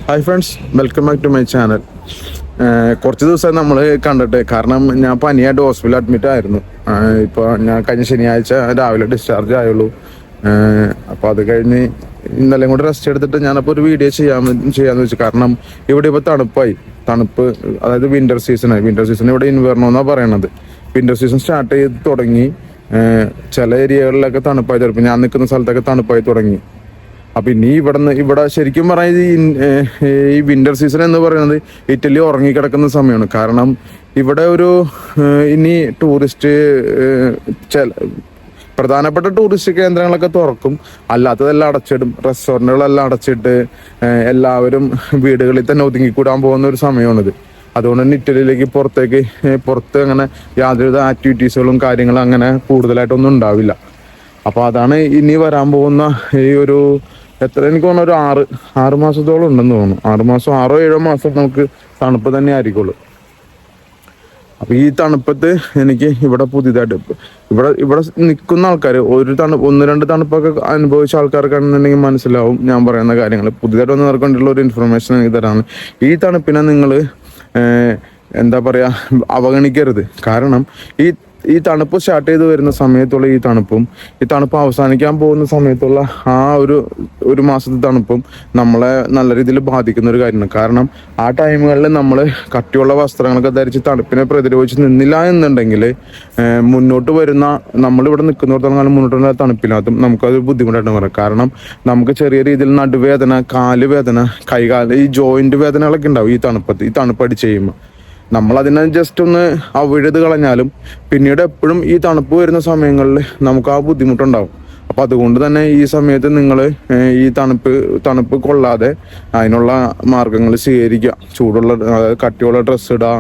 Hi friends, welcome back to my channel. കുറച്ച് ദിവസം നമ്മൾ കണ്ടിട്ട്, കാരണം ഞാൻ പനിയായിട്ട് ഹോസ്പിറ്റലിൽ അഡ്മിറ്റ് ആയിരുന്നു. ഇപ്പോൾ ഞാൻ കഴിഞ്ഞ ശനിയാഴ്ച രാവിലെ ഡിസ്ചാർജ് ആയുള്ളൂ. അപ്പോൾ അത് കഴിഞ്ഞ് ഇന്നലെയും കൂടെ റെസ്റ്റ് എടുത്തിട്ട് ഞാനപ്പോൾ ഒരു വീഡിയോ ചെയ്യാമെന്ന് വെച്ചു. കാരണം ഇവിടെ ഇപ്പോൾ തണുപ്പ്, അതായത് വിൻ്റർ സീസൺ ഇവിടെ ഇൻവേർണോ എന്നാണ് പറയണത്. വിൻ്റർ സീസൺ സ്റ്റാർട്ട് ചെയ്ത് തുടങ്ങി. ചില ഏരിയകളിലൊക്കെ തണുപ്പായി തുടങ്ങി. ഞാൻ നിൽക്കുന്ന സ്ഥലത്തൊക്കെ തണുപ്പായി തുടങ്ങി. അപ്പം ഇനി ഇവിടെ ശരിക്കും പറഞ്ഞാൽ ഈ വിൻ്റർ സീസൺ എന്ന് പറയുന്നത് ഇറ്റലി ഉറങ്ങിക്കിടക്കുന്ന സമയമാണ്. കാരണം ഇവിടെ ഇനി ടൂറിസ്റ്റ് പ്രധാനപ്പെട്ട ടൂറിസ്റ്റ് കേന്ദ്രങ്ങളൊക്കെ തുറക്കും, അല്ലാത്തതെല്ലാം അടച്ചിടും. റെസ്റ്റോറൻറ്റുകളെല്ലാം അടച്ചിട്ട് എല്ലാവരും വീടുകളിൽ തന്നെ ഒതുങ്ങിക്കൂടാൻ പോകുന്ന ഒരു സമയമാണിത്. അതുകൊണ്ട് തന്നെ ഇറ്റലിയിലേക്ക് പുറത്ത് അങ്ങനെ യാതൊരുവിധ ആക്ടിവിറ്റീസുകളും കാര്യങ്ങളും അങ്ങനെ കൂടുതലായിട്ടൊന്നും ഉണ്ടാവില്ല. അപ്പോൾ അതാണ് ഇനി വരാൻ പോകുന്ന എനിക്ക് തോന്നുന്നു ഒരു ആറ് മാസത്തോളം ഉണ്ടെന്ന് തോന്നുന്നു. 6 മാസം നമുക്ക് തണുപ്പ് തന്നെ ആയിരിക്കുള്ളൂ. അപ്പൊ ഈ തണുപ്പത്ത് എനിക്ക് ഇവിടെ പുതിയതായിട്ട് ഇവിടെ നിൽക്കുന്ന ആൾക്കാർ 1-2 തണുപ്പൊക്കെ അനുഭവിച്ച ആൾക്കാർക്കാണെന്നുണ്ടെങ്കിൽ മനസ്സിലാവും ഞാൻ പറയുന്ന കാര്യങ്ങൾ. പുതിയതായിട്ട് വന്നവർക്കുള്ള ഒരു ഇൻഫർമേഷൻ എനിക്ക് തരാണ്. ഈ തണുപ്പിനെ നിങ്ങൾ എന്താ പറയാ, അവഗണിക്കരുത്. കാരണം ഈ തണുപ്പ് സ്റ്റാർട്ട് ചെയ്ത് വരുന്ന സമയത്തുള്ള ഈ തണുപ്പ് അവസാനിക്കാൻ പോകുന്ന സമയത്തുള്ള ആ ഒരു മാസത്തെ തണുപ്പും നമ്മളെ നല്ല രീതിയിൽ ബാധിക്കുന്ന ഒരു കാര്യമാണ്. കാരണം ആ ടൈമുകളിൽ നമ്മൾ കട്ടിയുള്ള വസ്ത്രങ്ങളൊക്കെ ധരിച്ച് തണുപ്പിനെ പ്രതിരോധിച്ച് നിന്നില്ല എന്നുണ്ടെങ്കിൽ മുന്നോട്ട് വരുന്ന നമ്മളിവിടെ നിൽക്കുന്നിടത്തോളം കാലം മുന്നോട്ടുള്ള തണുപ്പിനകത്തും നമുക്കത് ബുദ്ധിമുട്ടായിട്ട് പറയാം. കാരണം നമുക്ക് ചെറിയ രീതിയിൽ നടുവേദന, കാലുവേദന, കൈകാല്, ഈ ജോയിന്റ് വേദനകളൊക്കെ ഉണ്ടാവും ഈ തണുപ്പ് അടിച്ച് ചെയ്യുമ്പോൾ. നമ്മളതിനെ ജസ്റ്റ് ഒന്ന് അവഴുത് കളഞ്ഞാലും പിന്നീട് എപ്പോഴും ഈ തണുപ്പ് വരുന്ന സമയങ്ങളിൽ നമുക്ക് ആ ബുദ്ധിമുട്ടുണ്ടാവും. അപ്പം അതുകൊണ്ട് തന്നെ ഈ സമയത്ത് നിങ്ങൾ ഈ തണുപ്പ് കൊള്ളാതെ അതിനുള്ള മാർഗങ്ങൾ സ്വീകരിക്കുക. അതായത് കട്ടിയുള്ള ഡ്രസ്സ് ഇടുക,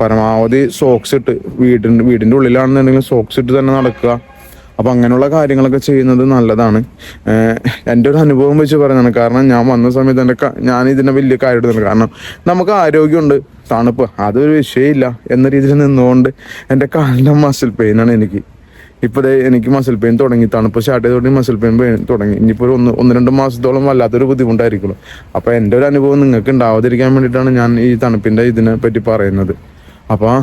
പരമാവധി സോക്സ് ഇട്ട് വീടിൻ്റെ ഉള്ളിലാണെന്നുണ്ടെങ്കിൽ സോക്സ് ഇട്ട് തന്നെ നടക്കുക. അപ്പം അങ്ങനെയുള്ള കാര്യങ്ങളൊക്കെ ചെയ്യുന്നത് നല്ലതാണ്. എൻ്റെ ഒരു അനുഭവം വെച്ച് പറയുന്നതാണ്. കാരണം ഞാൻ വന്ന സമയത്ത് ഞാൻ ഇതിനെ വലിയ കാര്യം എടുത്തിട്ടുണ്ട്. കാരണം നമുക്ക് ആരോഗ്യമുണ്ട്, തണുപ്പ് അതൊരു വിഷയമില്ല എന്ന രീതിയിൽ നിന്നുകൊണ്ട് എൻ്റെ കാലിൻ്റെ മസിൽ പെയിനാണ് എനിക്ക് മസിൽ പെയിൻ തുടങ്ങി. തണുപ്പ് സ്റ്റാർട്ട് ചെയ്തോടെ മസിൽ പെയിൻ തുടങ്ങി. ഇനിയിപ്പോൾ 1-2 മാസത്തോളം വല്ലാത്തൊരു ബുദ്ധിമുട്ടായിരിക്കുള്ളൂ. അപ്പോൾ എൻ്റെ ഒരു അനുഭവം നിങ്ങൾക്ക് ഉണ്ടാവാതിരിക്കാൻ വേണ്ടിയിട്ടാണ് ഞാൻ ഈ തണുപ്പിൻ്റെ ഇതിനെ പറ്റി പറയുന്നത്. അപ്പോൾ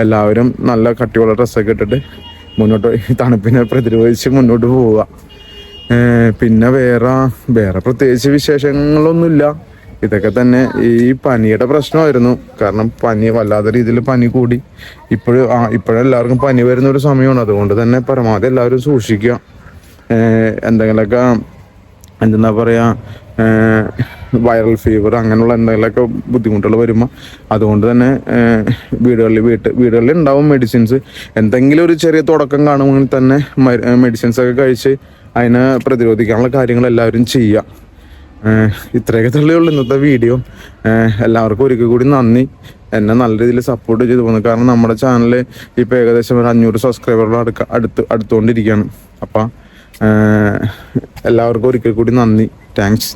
എല്ലാവരും നല്ല കട്ടിയുള്ള ഡ്രസ്സൊക്കെ ഇട്ടിട്ട് ഈ തണുപ്പിനെ പ്രതിരോധിച്ച് മുന്നോട്ട് പോവുക. പിന്നെ വേറെ പ്രത്യേകിച്ച് വിശേഷങ്ങളൊന്നുമില്ല. ഇതൊക്കെ തന്നെ. ഈ പനിയുടെ പ്രശ്നമായിരുന്നു. കാരണം വല്ലാത്ത രീതിയിൽ പനി കൂടി. ഇപ്പോഴെല്ലാവർക്കും പനി വരുന്ന ഒരു സമയമാണ്. അതുകൊണ്ട് തന്നെ പരമാവധി എല്ലാവരും സൂക്ഷിക്കുക. എന്തെങ്കിലുമൊക്കെ എന്താ പറയുക, വൈറൽ ഫീവർ അങ്ങനെയുള്ള എന്തെങ്കിലുമൊക്കെ ബുദ്ധിമുട്ടുകൾ വരുമ്പോൾ അതുകൊണ്ട് തന്നെ വീടുകളിൽ ഉണ്ടാവും മെഡിസിൻസ്. എന്തെങ്കിലും ഒരു ചെറിയ തുടക്കം കാണുമെങ്കിൽ തന്നെ മെഡിസിൻസൊക്കെ കഴിച്ച് അതിനെ പ്രതിരോധിക്കാനുള്ള കാര്യങ്ങൾ എല്ലാവരും ചെയ്യുക. ഇത്രയൊക്കെ തള്ളിയുള്ളൂ ഇന്നത്തെ വീഡിയോ. എല്ലാവർക്കും ഒരിക്കൽ കൂടി നന്ദി, എന്നെ നല്ല രീതിയിൽ സപ്പോർട്ട് ചെയ്തു പോകുന്നു. കാരണം നമ്മുടെ ചാനൽ ഇപ്പോൾ ഏകദേശം ഒരു 500 സബ്സ്ക്രൈബറുകൾ അടുത്തുകൊണ്ടിരിക്കുകയാണ്. അപ്പം എല്ലാവർക്കും ഒരിക്കൽ കൂടി നന്ദി. താങ്ക്സ്.